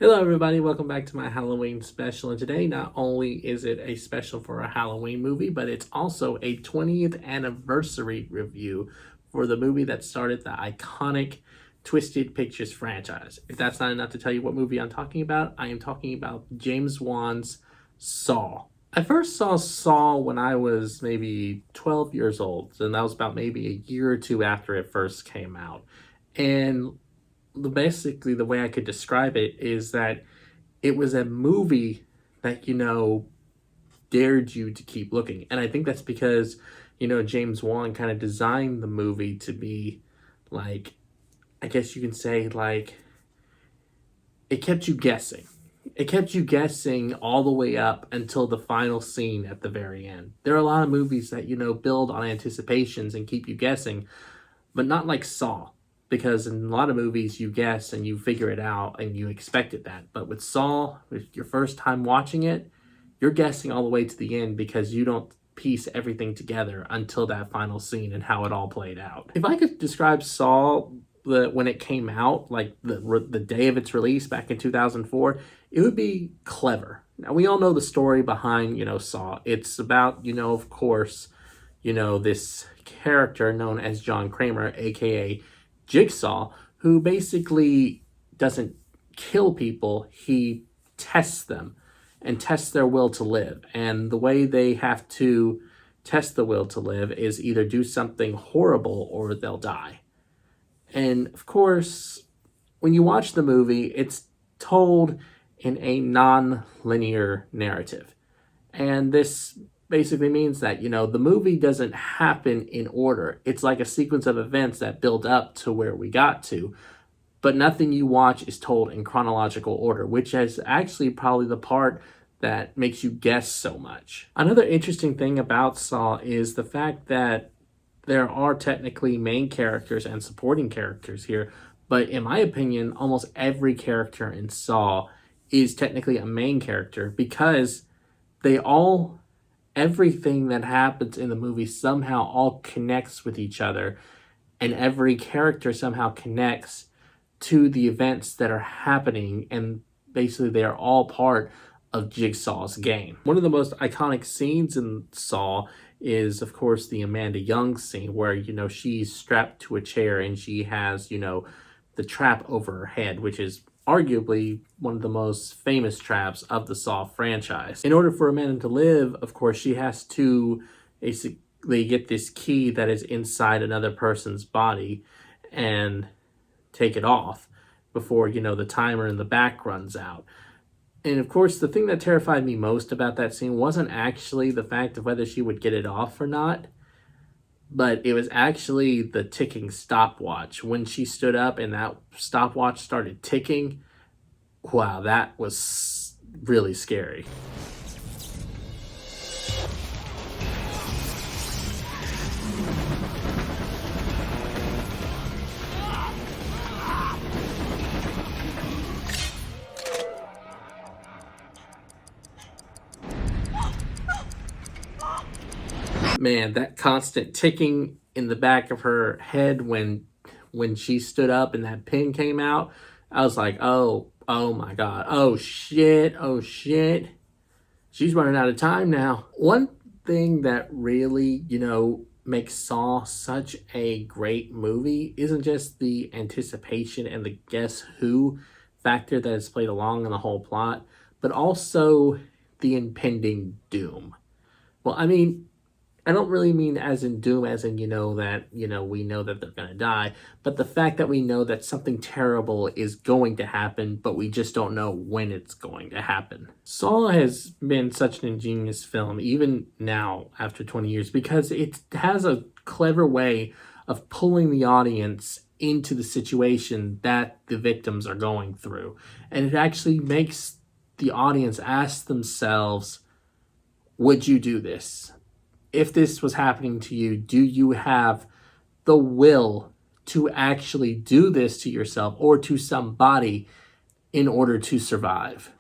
Hello everybody, welcome back to my Halloween special, and today not only is it a special for a Halloween movie, but it's also a 20th anniversary review for the movie that started the iconic Twisted Pictures franchise. If that's not enough to tell you what movie I'm talking about, I am talking about James Wan's Saw. I first saw Saw when I was maybe 12 years old, and that was about maybe a year or two after it first came out. And basically the way I could describe it is that it was a movie that dared you to keep looking. And I think that's because James Wan kind of designed the movie to be like, I guess you can say, like, it kept you guessing. It kept you guessing all the way up until the final scene at the very end. There are a lot of movies that build on anticipations and keep you guessing, but not like Saw. Because in a lot of movies, you guess and you figure it out and you expected that. But with Saw, with your first time watching it, you're guessing all the way to the end because you don't piece everything together until that final scene and how it all played out. If I could describe Saw when it came out, like the day of its release back in 2004, it would be clever. Now, we all know the story behind, Saw. It's about, of course, this character known as John Kramer, aka Jigsaw, who basically doesn't kill people, he tests them and tests their will to live. And the way they have to test the will to live is either do something horrible or they'll die. And of course, when you watch the movie, it's told in a non-linear narrative. And this basically means that, the movie doesn't happen in order. It's like a sequence of events that build up to where we got to, but nothing you watch is told in chronological order, which is actually probably the part that makes you guess so much. Another interesting thing about Saw is the fact that there are technically main characters and supporting characters here, but in my opinion, almost every character in Saw is technically a main character because everything that happens in the movie somehow all connects with each other, and every character somehow connects to the events that are happening, and basically they are all part of Jigsaw's game. One of the most iconic scenes in Saw is, of course, the Amanda Young scene where, she's strapped to a chair and she has, the trap over her head, which is arguably one of the most famous traps of the Saw franchise. In order for Amanda to live, of course, she has to basically get this key that is inside another person's body and take it off before, the timer in the back runs out. And of course, the thing that terrified me most about that scene wasn't actually the fact of whether she would get it off or not, but it was actually the ticking stopwatch. When she stood up and that stopwatch started ticking, wow, that was really scary. Man, that constant ticking in the back of her head when she stood up and that pin came out, I was like, oh my God, oh shit, she's running out of time now. One thing that really, makes Saw such a great movie isn't just the anticipation and the guess who factor that is played along in the whole plot, but also the impending doom. Well, I mean, I don't really mean as in doom, as in, that, we know that they're going to die, but the fact that we know that something terrible is going to happen, but we just don't know when it's going to happen. Saw has been such an ingenious film, even now, after 20 years, because it has a clever way of pulling the audience into the situation that the victims are going through. And it actually makes the audience ask themselves, would you do this? If this was happening to you, do you have the will to actually do this to yourself or to somebody in order to survive?